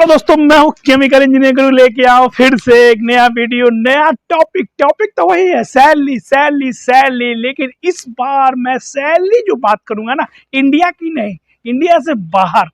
Hello दोस्तों, मैं हूँ केमिकल इंजीनियर गुरु, लेके आओ फिर से एक नया वीडियो, नया टॉपिक तो वही है, सैलरी। लेकिन इस बार मैं सैलरी जो बात करूंगा ना, इंडिया की नहीं, इंडिया से बाहर।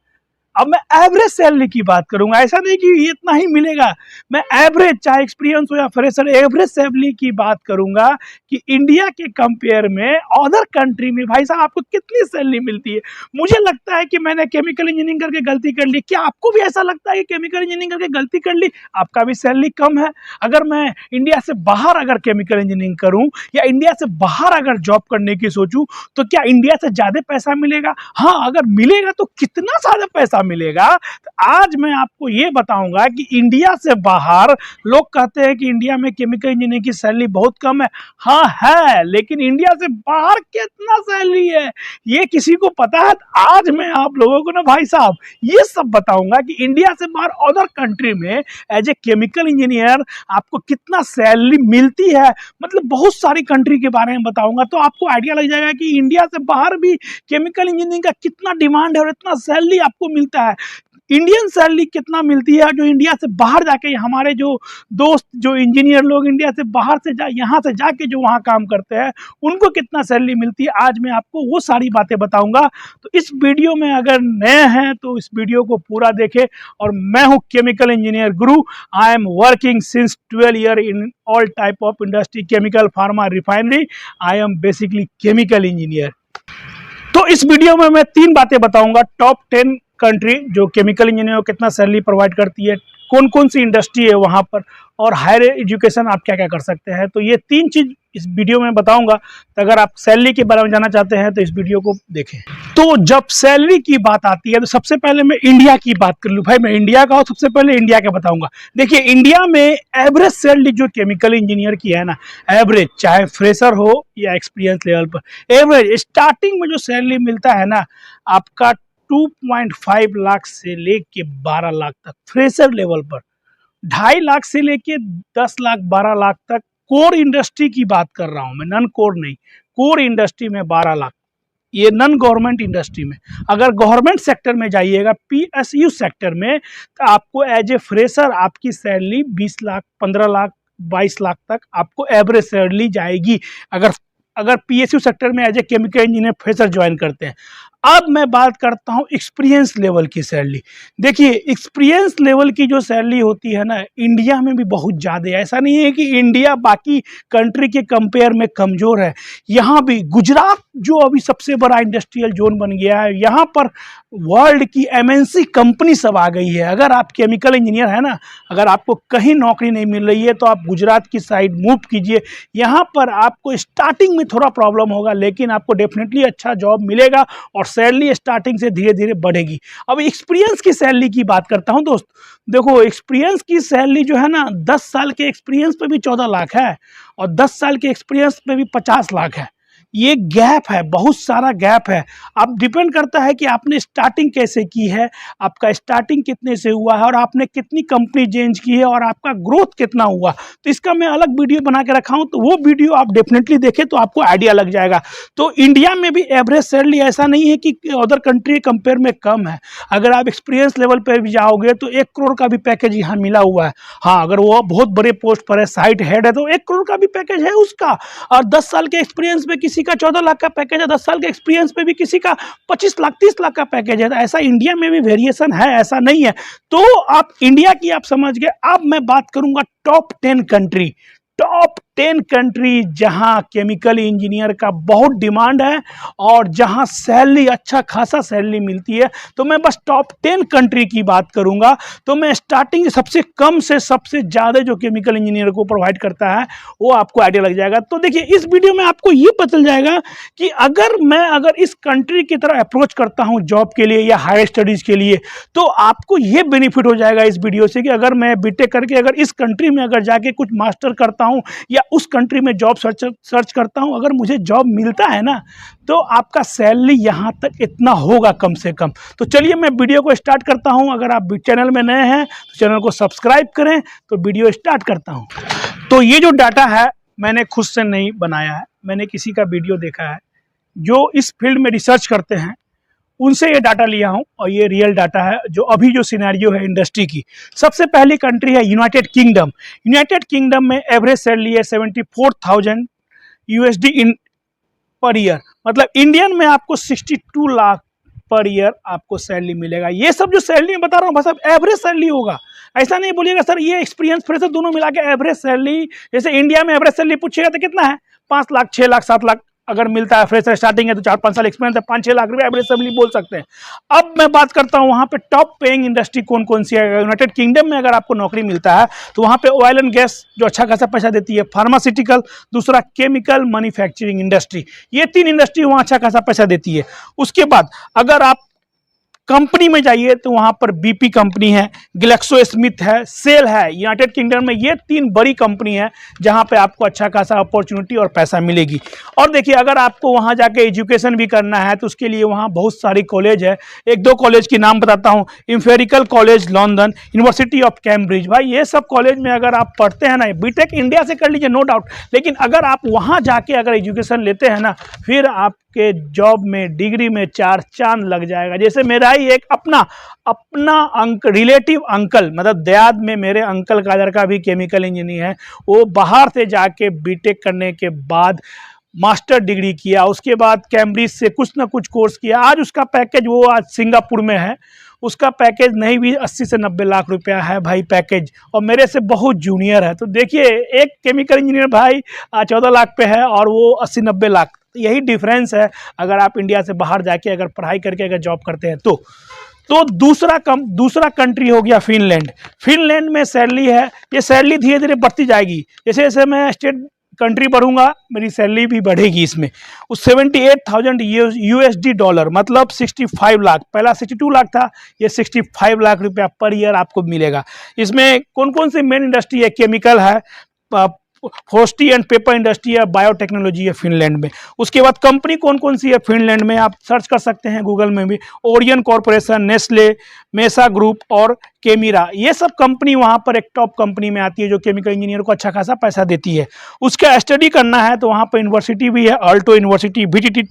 अब मैं एवरेज सैलरी की बात करूंगा, ऐसा नहीं कि ये इतना ही मिलेगा। मैं एवरेज, चाहे एक्सपीरियंस हो या फ्रेशर, एवरेज सैलरी की बात करूंगा कि इंडिया के कंपेयर में अदर कंट्री में भाई साहब आपको कितनी सैलरी मिलती है। मुझे लगता है कि मैंने केमिकल इंजीनियरिंग करके गलती कर ली। क्या आपको भी ऐसा लगता है कि केमिकल इंजीनियरिंग करके गलती कर ली, आपका भी सैलरी कम है? अगर मैं इंडिया से बाहर अगर केमिकल इंजीनियरिंग करूं या इंडिया से बाहर अगर जॉब करने की सोचूं, तो क्या इंडिया से ज्यादा पैसा मिलेगा? हाँ, अगर मिलेगा तो कितना ज्यादा पैसा मिलेगा। तो आज मैं आपको ये बताऊंगा कि इंडिया से बाहर, लोग कहते हैं कि इंडिया में केमिकल इंजीनियरिंग की सैलरी बहुत कम है। हाँ है, लेकिन इंडिया से बाहर कितना सैलरी है ये किसी को पता है? आज मैं आप लोगों को ना भाई साहब ये सब बताऊंगा कि इंडिया से बाहर अदर कंट्री में एज ए केमिकल इंजीनियर आपको कितना सैलरी मिलती है। मतलब बहुत सारी कंट्री के बारे में बताऊंगा, तो आपको आइडिया लग जाएगा कि इंडिया से बाहर भी केमिकल इंजीनियरिंग का कितना डिमांड है और इतना सैलरी आपको मिलता है। इंडियन सैलरी कितना मिलती है, जो इंडिया से बाहर जाके हमारे जो दोस्त, जो इंजीनियर लोग इंडिया से बाहर से यहाँ से जाके जो वहाँ काम करते हैं, उनको कितना सैलरी मिलती है, आज मैं आपको वो सारी बातें बताऊंगा। तो इस वीडियो में अगर नए हैं तो इस वीडियो को पूरा देखें। और मैं हूँ chemical engineer Guru. I am working since 12 year in all type of industry, chemical, pharma, refinery. I am basically chemical engineer. तो इस वीडियो में मैं 3 बातें बताऊंगा। टॉप 10 कंट्री जो केमिकल इंजीनियर को कितना सैलरी प्रोवाइड करती है, कौन कौन सी इंडस्ट्री है वहां पर, और हायर एजुकेशन आप क्या क्या कर सकते हैं। तो ये 3 चीज इस वीडियो में बताऊंगा। तो अगर आप सैलरी के बारे में जानना चाहते हैं तो इस वीडियो को देखें। तो जब सैलरी की बात आती है तो सबसे पहले मैं इंडिया की बात कर लूँ। भाई मैं इंडिया का हूँ, सबसे पहले इंडिया का बताऊंगा। देखिए, इंडिया में एवरेज सैलरी जो केमिकल इंजीनियर की है ना, एवरेज, चाहे फ्रेशर हो या एक्सपीरियंस लेवल पर, एवरेज स्टार्टिंग में जो सैलरी मिलता है ना, आपका 2.5 लाख से लेके 12 लाख तक फ्रेशर लेवल पर, 2.5 लाख से लेके 10 लाख 12 लाख तक। कोर इंडस्ट्री की बात कर रहा हूं मैं, नॉन कोर नहीं। कोर इंडस्ट्री में 12 लाख, ये नॉन गवर्नमेंट इंडस्ट्री में। अगर गवर्नमेंट सेक्टर में जाइएगा, पीएसयू सेक्टर में, तो आपको एज ए फ्रेशर आपकी सैलरी 20 लाख, 15 लाख, 22 लाख तक आपको एवरेज सैलरी जाएगी, अगर पीएसयू सेक्टर में as a chemical engineer fresher join करते हैं। अब मैं बात करता हूं एक्सपीरियंस लेवल की सैलरी। देखिए, एक्सपीरियंस लेवल की जो सैलरी होती है ना, इंडिया में भी बहुत ज़्यादा है। ऐसा नहीं है कि इंडिया बाकी कंट्री के कंपेयर में कमज़ोर है। यहाँ भी गुजरात जो अभी सबसे बड़ा इंडस्ट्रियल जोन बन गया है, यहाँ पर वर्ल्ड की एमएनसी कंपनी सब आ गई है। अगर आप केमिकल इंजीनियर है ना, अगर आपको कहीं नौकरी नहीं मिल रही है तो आप गुजरात की साइड मूव कीजिए। यहाँ पर आपको स्टार्टिंग में थोड़ा प्रॉब्लम होगा, लेकिन आपको डेफिनेटली अच्छा जॉब मिलेगा और सैलरी स्टार्टिंग से धीरे धीरे बढ़ेगी। अब एक्सपीरियंस की सैलरी की बात करता हूं दोस्त। देखो, एक्सपीरियंस की सैलरी जो है ना, 10 साल के एक्सपीरियंस पे भी 14 लाख है और 10 साल के एक्सपीरियंस पे भी 50 लाख है। ये गैप है, बहुत सारा गैप है। अब डिपेंड करता है कि आपने स्टार्टिंग कैसे की है, आपका स्टार्टिंग कितने से हुआ है और आपने कितनी कंपनी चेंज की है और आपका ग्रोथ कितना हुआ। तो इसका मैं अलग वीडियो बना के रखा हूं, तो वो वीडियो आप डेफिनेटली देखें तो आपको आइडिया लग जाएगा। तो इंडिया में भी एवरेज सैलरी ऐसा नहीं है कि अदर कंट्री कंपेयर में कम है। अगर आप एक्सपीरियंस लेवल पर भी जाओगे तो 1 करोड़ का भी पैकेज यहाँ मिला हुआ है। हाँ, अगर वो बहुत बड़े पोस्ट पर है, साइट हेड है, तो 1 करोड़ का भी पैकेज है उसका। और 10 साल के एक्सपीरियंस में किसी का 14 लाख का पैकेज है, 10 साल के एक्सपीरियंस पे भी किसी का 25 लाख 30 लाख का पैकेज है। तो ऐसा इंडिया में भी वेरिएशन है, ऐसा नहीं है। तो आप इंडिया की आप समझ गए। अब मैं बात करूंगा टॉप 10 कंट्री, टॉप 10 कंट्री जहां केमिकल इंजीनियर का बहुत डिमांड है और जहां सैलरी, अच्छा खासा सैलरी मिलती है। तो मैं बस टॉप 10 कंट्री की बात करूंगा। तो मैं स्टार्टिंग सबसे कम से सबसे ज़्यादा जो केमिकल इंजीनियर को प्रोवाइड करता है वो आपको आइडिया लग जाएगा। तो देखिए, इस वीडियो में आपको ये पता चल जाएगा कि अगर इस कंट्री की तरह अप्रोच करता हूँ जॉब के लिए या हायर स्टडीज़ के लिए, तो आपको ये बेनिफिट हो जाएगा इस वीडियो से कि अगर मैं बीटेक करके अगर इस कंट्री में अगर जाके कुछ मास्टर करता हूं या उस कंट्री में जॉब सर्च करता हूं, अगर मुझे जॉब मिलता है ना, तो आपका सैलरी यहां तक इतना होगा कम से कम। तो चलिए मैं वीडियो को स्टार्ट करता हूं। अगर आप चैनल में नए हैं तो चैनल को सब्सक्राइब करें। तो वीडियो स्टार्ट करता हूं। तो ये जो डाटा है मैंने खुद से नहीं बनाया है, मैंने किसी का वीडियो देखा है। जो इस फील्ड में रिसर्च करते हैं उनसे ये डाटा लिया हूँ और ये रियल डाटा है जो अभी जो सिनेरियो है इंडस्ट्री की। सबसे पहली कंट्री है यूनाइटेड किंगडम। यूनाइटेड किंगडम में एवरेज सैलरी है 74,000 USD इन पर ईयर, मतलब इंडियन में आपको 62 लाख पर ईयर आपको सैलरी मिलेगा। ये सब जो सैलरी मैं बता रहा हूँ बस अब एवरेज सैलरी होगा, ऐसा नहीं बोलिएगा सर ये एक्सपीरियंस फ्रेशर दोनों मिला के एवरेज सैलरी। जैसे इंडिया में एवरेज सैलरी पूछिएगा तो कितना है, 5 लाख 6 लाख 7 लाख अगर मिलता है, फ्रेशर स्टार्टिंग है तो 4-5 साल एक्सपीरियंस है, 5-6 लाख रुपए एवरेज सैलरी बोल सकते हैं। अब मैं बात करता हूँ वहाँ पे टॉप पेइंग इंडस्ट्री कौन कौन सी है। यूनाइटेड किंगडम में अगर आपको नौकरी मिलता है तो वहाँ पे ऑयल एंड गैस जो अच्छा खासा पैसा देती है, फार्मास्यूटिकल, दूसरा केमिकल मैन्युफैक्चरिंग इंडस्ट्री, ये 3 इंडस्ट्री वहाँ अच्छा खासा पैसा देती है। उसके बाद अगर आप कंपनी में जाइए तो वहां पर बीपी कंपनी है, ग्लेक्सो स्मिथ है, सेल है। यूनाइटेड किंगडम में ये 3 बड़ी कंपनी है जहां पे आपको अच्छा खासा अपॉर्चुनिटी और पैसा मिलेगी। और देखिए अगर आपको वहां जाके एजुकेशन भी करना है तो उसके लिए वहां बहुत सारी कॉलेज है। 1-2 कॉलेज की नाम बताता हूं, imperial college London, university of Cambridge. भाई ये सब कॉलेज में अगर आप पढ़ते हैं ना, बीटेक इंडिया से कर लीजिए नो डाउट, लेकिन अगर आप वहां जाके अगर एजुकेशन लेते हैं ना, फिर आपके जॉब में डिग्री में 4 चांद लग जाएगा। जैसे मेरा ही एक अपना रिलेटिव अंकल, मतलब दयाद में मेरे अंकल का लड़का भी केमिकल इंजीनियर है, वो बाहर से जाके बीटेक करने के बाद मास्टर डिग्री किया, उसके बाद कैम्ब्रिज से कुछ ना कुछ कोर्स किया। आज उसका पैकेज, वो आज सिंगापुर में है, उसका पैकेज नहीं भी 80 से 90 लाख रुपया है भाई पैकेज, और मेरे से बहुत जूनियर है। तो देखिए एक केमिकल इंजीनियर भाई 14 लाख पे है और वो 80-90 लाख, यही डिफरेंस है अगर आप इंडिया से बाहर जाके अगर पढ़ाई करके अगर जॉब करते हैं तो दूसरा कंट्री हो गया फिनलैंड। फिनलैंड में सैलरी है, ये सैलरी धीरे धीरे बढ़ती जाएगी, जैसे जैसे मैं स्टेट कंट्री बढ़ूंगा मेरी सैलरी भी बढ़ेगी। इसमें उस 78,000 USD डॉलर, मतलब 65 लाख, पहला 62 लाख था, ये 65 लाख रुपया पर ईयर आपको मिलेगा। इसमें कौन कौन सी मेन इंडस्ट्री है, केमिकल है, फोर्स्टी एंड पेपर इंडस्ट्री है, बायोटेक्नोलॉजी है फिनलैंड में। उसके बाद कंपनी कौन कौन सी है फिनलैंड में, आप सर्च कर सकते हैं गूगल में भी, ओरियन कॉर्पोरेशन, नेस्ले, मेसा ग्रुप और केमिरा, ये सब कंपनी वहाँ पर एक टॉप कंपनी में आती है जो केमिकल इंजीनियर को अच्छा खासा पैसा देती है। उसका स्टडी करना है तो वहाँ पर यूनिवर्सिटी भी है, Alto university, VTT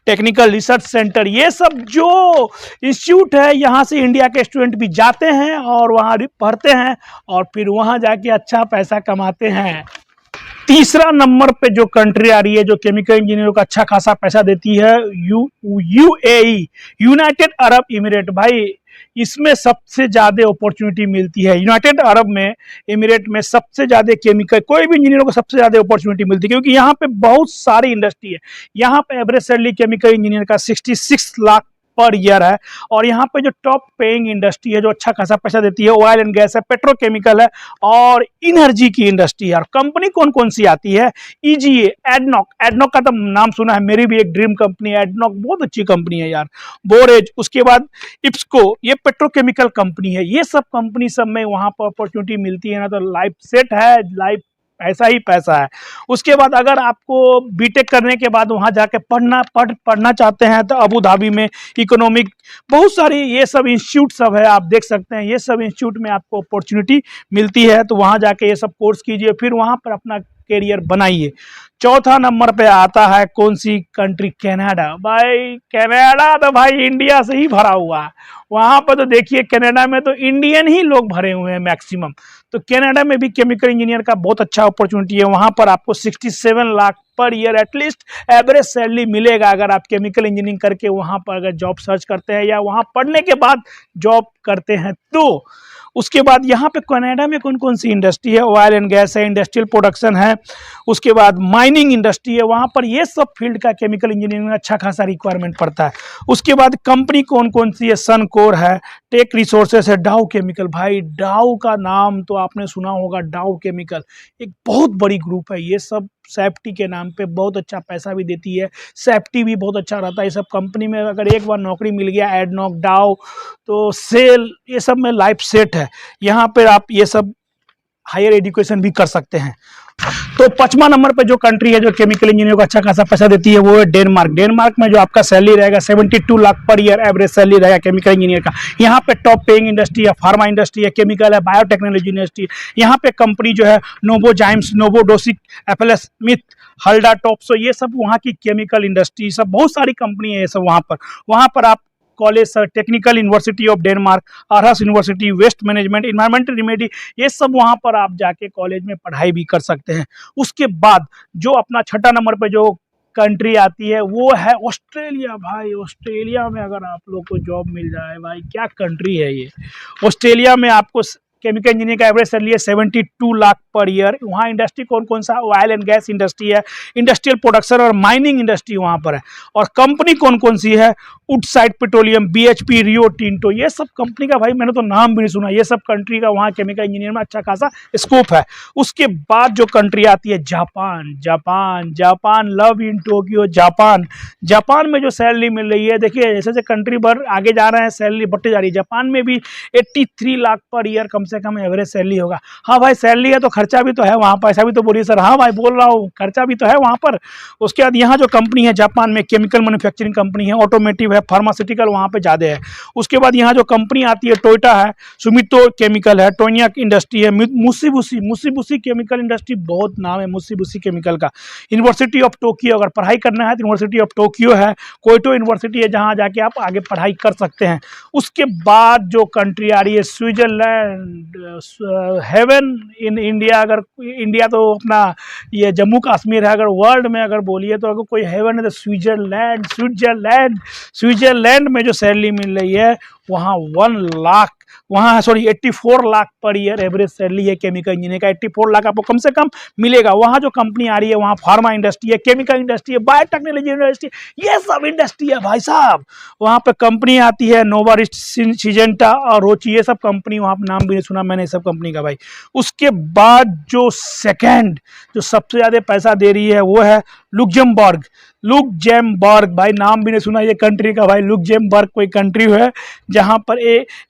technical research centre, ये सब जो इंस्टीट्यूट है यहाँ से इंडिया के स्टूडेंट भी जाते हैं और वहाँ पढ़ते हैं और फिर वहाँ जाके अच्छा पैसा कमाते हैं। तीसरा नंबर पे जो कंट्री आ रही है जो केमिकल इंजीनियरों को अच्छा खासा पैसा देती है, UAE, यूनाइटेड अरब इमिरेट। भाई इसमें सबसे ज्यादा अपॉर्चुनिटी मिलती है, यूनाइटेड अरब में इमिरेट में सबसे ज्यादा केमिकल, कोई भी इंजीनियर को सबसे ज्यादा अपॉर्चुनिटी मिलती है क्योंकि यहाँ पे बहुत सारी इंडस्ट्री है। यहाँ पे एवरेज सैलरी केमिकल इंजीनियर का 66 लाख पर ईयर है। और यहाँ पे जो टॉप पेइंग इंडस्ट्री है जो अच्छा खासा पैसा देती है, ऑयल एंड गैस है, पेट्रोकेमिकल है और इनर्जी की इंडस्ट्री है। और कंपनी कौन कौन सी आती है, EGA, एडनॉक का तो नाम सुना है, मेरी भी एक ड्रीम कंपनी है एडनॉक, बहुत अच्छी कंपनी है यार, बोरेज, उसके बाद इप्सको, ये पेट्रोकेमिकल कंपनी है। ये सब कंपनी सब में वहाँ पर अपॉर्चुनिटी मिलती है ना, तो लाइफ सेट है, लाइफ पैसा ही पैसा है। उसके बाद अगर आपको बीटेक करने के बाद वहाँ जाके पढ़ना चाहते हैं तो अबू धाबी में इकोनॉमिक, बहुत सारी ये सब इंस्टीट्यूट सब है, आप देख सकते हैं, ये सब इंस्टीट्यूट में आपको अपॉर्चुनिटी मिलती है, तो वहाँ जाके ये सब कोर्स कीजिए, फिर वहाँ पर अपना कैरियर बनाइए। चौथा नंबर पे आता है कौन सी कंट्री, कनाडा। भाई कनाडा तो भाई इंडिया से ही भरा हुआ है, वहां पर तो देखिए कनाडा में तो इंडियन ही लोग भरे हुए हैं मैक्सिमम। तो कनाडा में भी केमिकल इंजीनियर का बहुत अच्छा अपॉर्चुनिटी है, वहां पर आपको 67 lakh per year at least average salary मिलेगा अगर आप केमिकल इंजीनियरिंग करके वहां पर अगर जॉब सर्च करते हैं या वहां पढ़ने के बाद जॉब करते हैं तो। उसके बाद यहाँ पे कनाडा में कौन कौन सी इंडस्ट्री है, ऑयल एंड गैस है, इंडस्ट्रियल प्रोडक्शन है, उसके बाद माइनिंग इंडस्ट्री है, वहाँ पर ये सब फील्ड का केमिकल इंजीनियरिंग में अच्छा खासा रिक्वायरमेंट पड़ता है। उसके बाद कंपनी कौन कौन सी है, सनकोर है, टेक रिसोर्सेस है, डाउ केमिकल। भाई डाउ का नाम तो आपने सुना होगा, डाउ केमिकल एक बहुत बड़ी ग्रुप है, ये सब सेफ्टी के नाम पे बहुत अच्छा पैसा भी देती है, सेफ्टी भी बहुत अच्छा रहता है। ये सब कंपनी में अगर एक बार नौकरी मिल गया, एडनॉक, डाउ, तो सेल, ये सब में लाइफ सेट है। यहाँ पर आप ये सब हायर एजुकेशन भी कर सकते हैं। तो 5वां नंबर पे जो कंट्री है जो केमिकल इंजीनियर को अच्छा खासा पैसा देती है वो है डेनमार्क। डेनमार्क में जो आपका सैलरी रहेगा 72 lakh per year average salary रहेगा केमिकल इंजीनियर का। यहाँ पे टॉप पेइंग इंडस्ट्री है, फार्मा इंडस्ट्री है, केमिकल है, बायोटेक्नोलॉजी इंडस्ट्री है। यहाँ पे कंपनी जो है नोवोजाइम्स, नोवोडोसिक, एफएलएस स्मिथ, हल्डा टॉप्सो, ये सब वहाँ की केमिकल इंडस्ट्री, सब बहुत सारी कंपनी है ये सब। वहाँ पर आप college, technical university of Denmark, Aarhus university, waste management, environmental remedy, ये सब वहाँ पर आप जाके कॉलेज में पढ़ाई भी कर सकते हैं। उसके बाद जो अपना छठा नंबर पे जो कंट्री आती है वो है ऑस्ट्रेलिया। भाई ऑस्ट्रेलिया में अगर आप लोग को जॉब मिल जाए, भाई क्या कंट्री है ये। ऑस्ट्रेलिया में आपको केमिकल इंजीनियर का एवरेज सैलरी है 72 लाख पर ईयर। वहाँ इंडस्ट्री कौन कौन सा, ऑयल एंड गैस इंडस्ट्री है, इंडस्ट्रियल प्रोडक्शन और माइनिंग इंडस्ट्री वहाँ पर है। और कंपनी कौन कौन सी है, Woodside petroleum, BHP, Rio Tinto, ये सब कंपनी का भाई मैंने तो नाम भी नहीं सुना। ये सब कंट्री का वहाँ केमिकल इंजीनियर में अच्छा खासा स्कोप है। उसके बाद जो कंट्री आती है Japan. Japan Japan love in Tokyo Japan. Japan में जो सैलरी मिल रही है, देखिए जैसे जैसे कंट्री भर आगे जा रहे हैं सैलरी बढ़ती जा रही है। जापान में भी 83 लाख पर ईयर कम से कम एवरेज सैलरी होगा। हाँ भाई सैलरी है तो खर्चा भी तो है वहाँ पर, ऐसा भी तो बोलिए सर। हाँ भाई बोल रहा हूँ, खर्चा भी तो है वहाँ पर। उसके बाद यहाँ जो कंपनी है जापान में, केमिकल मैन्युफैक्चरिंग कंपनी है, ऑटोमेटिव है, फार्मास्यूटिकल वहाँ पे ज़्यादा है। उसके बाद यहाँ जो कंपनी आती है टोयोटा है, सुमितो केमिकल है, टोनियाक इंडस्ट्री है, मुत्सुबिशी केमिकल इंडस्ट्री, बहुत नाम है मुत्सुबिशी केमिकल का। यूनिवर्सिटी ऑफ टोक्यो, अगर पढ़ाई करना है तो यूनिवर्सिटी ऑफ टोक्यो है। कोइटो यूनिवर्सिटी है जहाँ जाके आप आगे पढ़ाई कर सकते हैं। उसके बाद जो कंट्री आ रही है स्विट्जरलैंड, हेवन इन इंडिया। अगर इंडिया तो अपना ये जम्मू कश्मीर है, अगर वर्ल्ड में अगर बोलिए तो अगर कोई हेवन है तो स्विट्जरलैंड। स्विट्जरलैंड में जो सैलरी मिल रही है वहाँ 1 लाख, वहाँ sorry 84 lakh per year average salary है केमिकल इंजीनियर का। 84 लाख आपको कम से कम मिलेगा। वहाँ जो कंपनी आ रही है वहाँ फार्मा इंडस्ट्री है, केमिकल इंडस्ट्री है, बायोटेक्नोलॉजी इंडस्ट्री, ये सब इंडस्ट्री है भाई साहब। वहाँ पे कंपनी आती है नोवारिस्ट, सिजेंटा और रोची, ये सब कंपनी, वहाँ पे नाम भी नहीं सुना मैंने इस सब कंपनी का भाई। उसके बाद जो सेकेंड जो सबसे ज़्यादा पैसा दे रही है वो है लुक्सेमबर्ग। भाई नाम भी नहीं सुना ये कंट्री का भाई। लुक्सेमबर्ग कोई कंट्री है जहाँ पर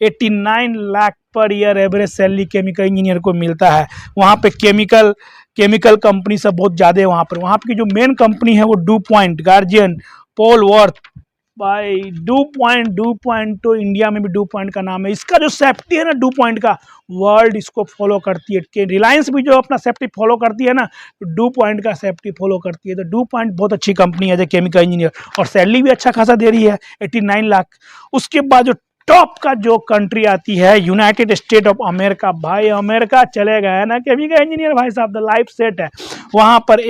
89 lakh per year average salary chemical engineer को मिलता है। वहाँ पे केमिकल कंपनी सब बहुत ज़्यादा है वहाँ पर। वहाँ की जो मेन कंपनी है वो डू पॉइंट, गार्जियन, पोलवर्थ। भाई डू पॉइंट तो इंडिया में भी डू पॉइंट का नाम है। इसका जो सेफ्टी है ना डू पॉइंट का, वर्ल्ड इसको फॉलो करती है। कि रिलायंस भी जो अपना सेफ्टी फॉलो करती है ना, तो डू पॉइंट का सेफ्टी फॉलो करती है। तो डू पॉइंट बहुत अच्छी कंपनी है जो केमिकल इंजीनियर, और सैलरी भी अच्छा खासा दे रही है 89 लाख। उसके बाद जो टॉप का जो कंट्री आती है यूनाइटेड स्टेट ऑफ अमेरिका। भाई अमेरिका चले गए ना केमिकल इंजीनियर, भाई साहब द लाइफ सेट है। वहाँ पर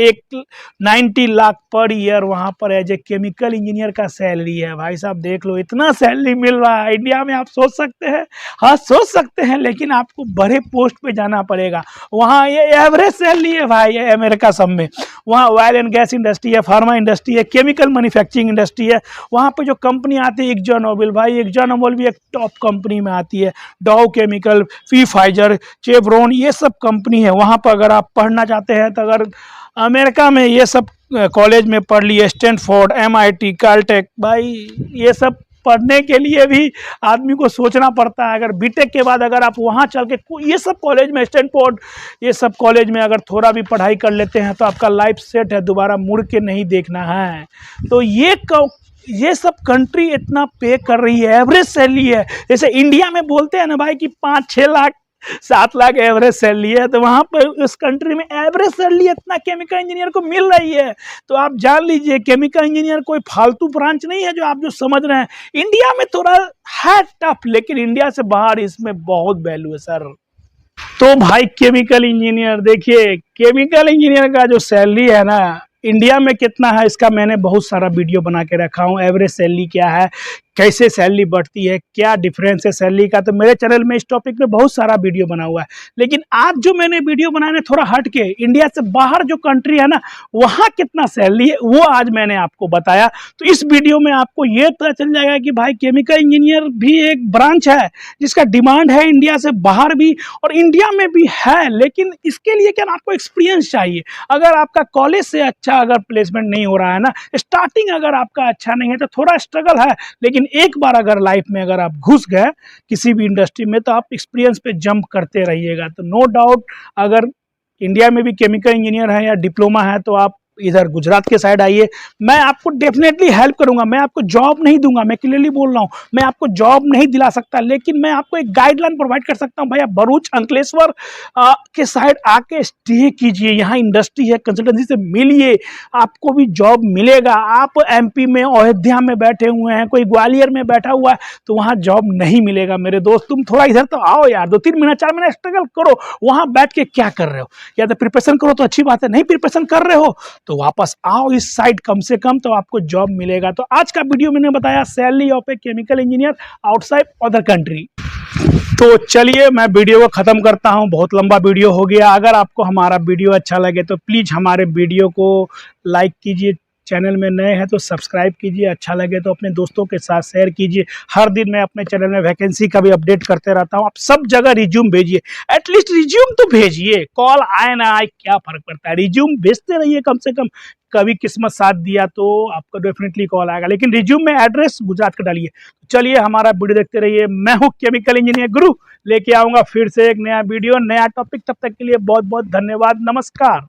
90 लाख पर ईयर वहाँ पर एज ए केमिकल इंजीनियर का सैलरी है। भाई साहब देख लो इतना सैलरी मिल रहा है। इंडिया में आप सोच सकते हैं, हाँ सोच सकते हैं, लेकिन आपको बड़े पोस्ट पे जाना पड़ेगा। वहाँ ये एवरेज सैलरी है भाई अमेरिका सब में। वहाँ ऑयल एंड गैस इंडस्ट्री है, फार्मा इंडस्ट्री है, केमिकल मैन्युफैक्चरिंग इंडस्ट्री है। वहाँ पे जो कंपनी आती है एक्जॉनोबिल, भाई एक्जॉनोबिल भी एक टॉप कंपनी में आती है। डाउ केमिकल, फाइजर, चेवरॉन, ये सब कंपनी है। वहाँ पर अगर आप पढ़ना चाहते हैं तो अगर अमेरिका में ये सब कॉलेज में पढ़ लिए, स्टैनफोर्ड, MIT, कैलटेक, भाई ये सब पढ़ने के लिए भी आदमी को सोचना पड़ता है। अगर बीटेक के बाद अगर आप वहाँ चल के ये सब कॉलेज में, स्टैनफोर्ड, ये सब कॉलेज में अगर थोड़ा भी पढ़ाई कर लेते हैं तो आपका लाइफ सेट है, दोबारा मुड़ के नहीं देखना है। तो ये सब कंट्री इतना पे कर रही है, एवरेज सैलरी है। जैसे इंडिया में बोलते हैं ना भाई कि 5-6 लाख 7 लाख एवरेज सैलरी है, तो वहाँ पर उस कंट्री में एवरेज सैलरी इतना केमिकल इंजीनियर को मिल रही है। तो आप जान लीजिए केमिकल इंजीनियर कोई फालतू ब्रांच नहीं है जो आप जो समझ रहे हैं। इंडिया में थोड़ा है टफ, लेकिन इंडिया से बाहर इसमें बहुत वैल्यू है सर। तो भाई केमिकल इंजीनियर, देखिए केमिकल इंजीनियर का जो सैलरी है ना इंडिया में कितना है, इसका मैंने बहुत सारा वीडियो बना के रखा हूँ। एवरेज सैलरी क्या है, कैसे सैलरी बढ़ती है, क्या डिफरेंस है सैलरी का, तो मेरे चैनल में इस टॉपिक पे बहुत सारा वीडियो बना हुआ है। लेकिन आज जो मैंने वीडियो बनाया थोड़ा हट के, इंडिया से बाहर जो कंट्री है ना वहाँ कितना सैलरी है वो आज मैंने आपको बताया। तो इस वीडियो में आपको ये पता चल जाएगा कि भाई केमिकल इंजीनियर भी एक ब्रांच है जिसका डिमांड है इंडिया से बाहर भी और इंडिया में भी है। लेकिन इसके लिए क्या आपको एक्सपीरियंस चाहिए। अगर आपका कॉलेज से अच्छा अगर प्लेसमेंट नहीं हो रहा है ना, स्टार्टिंग अगर आपका अच्छा नहीं है तो थोड़ा स्ट्रगल है। लेकिन एक बार अगर लाइफ में अगर आप घुस गए किसी भी इंडस्ट्री में तो आप एक्सपीरियंस पे जंप करते रहिएगा। तो नो डाउट अगर इंडिया में भी केमिकल इंजीनियर है या डिप्लोमा है तो आप इधर गुजरात के साइड आइए, मैं आपको डेफिनेटली हेल्प करूंगा। मैं आपको जॉब नहीं दूंगा, मैं क्लियरली बोल रहा हूं, मैं आपको जॉब नहीं दिला सकता, लेकिन मैं आपको एक गाइडलाइन प्रोवाइड कर सकता हूं। भैया भरूच अंकलेश्वर के साइड आके स्टे कीजिए, यहाँ इंडस्ट्री है, कंसल्टेंसी से मिलिए, आपको भी जॉब मिलेगा। आप एमपी में अयोध्या में बैठे हुए हैं, कोई ग्वालियर में बैठा हुआ है, तो वहां जॉब नहीं मिलेगा मेरे दोस्त। तुम थोड़ा इधर तो आओ यार, 2-3 महीना 4 महीना स्ट्रगल करो। वहां बैठ के क्या कर रहे हो? या तो प्रिपरेशन करो तो अच्छी बात है, नहीं प्रिपरेशन कर रहे हो तो वापस आओ इस साइड, कम से कम तो आपको जॉब मिलेगा। तो आज का वीडियो मैंने बताया salary of A chemical engineer outside other country. तो चलिए मैं वीडियो को ख़त्म करता हूं, बहुत लंबा वीडियो हो गया। अगर आपको हमारा वीडियो अच्छा लगे तो प्लीज़ हमारे वीडियो को लाइक कीजिए, चैनल में नए हैं तो सब्सक्राइब कीजिए, अच्छा लगे तो अपने दोस्तों के साथ शेयर कीजिए। हर दिन मैं अपने चैनल में वैकेंसी का भी अपडेट करते रहता हूं। आप सब जगह रिज्यूम भेजिए, एटलीस्ट रिज्यूम तो भेजिए, कॉल आए ना आए क्या फ़र्क पड़ता है, रिज्यूम भेजते रहिए कम से कम। कभी किस्मत साथ दिया तो आपको डेफिनेटली कॉल आएगा, लेकिन रिज्यूम में एड्रेस गुजरात का डालिए। चलिए हमारा वीडियो देखते रहिए। मैं हूँ केमिकल इंजीनियर गुरु, लेके आऊँगा फिर से एक नया वीडियो, नया टॉपिक। तब तक के लिए बहुत बहुत धन्यवाद, नमस्कार।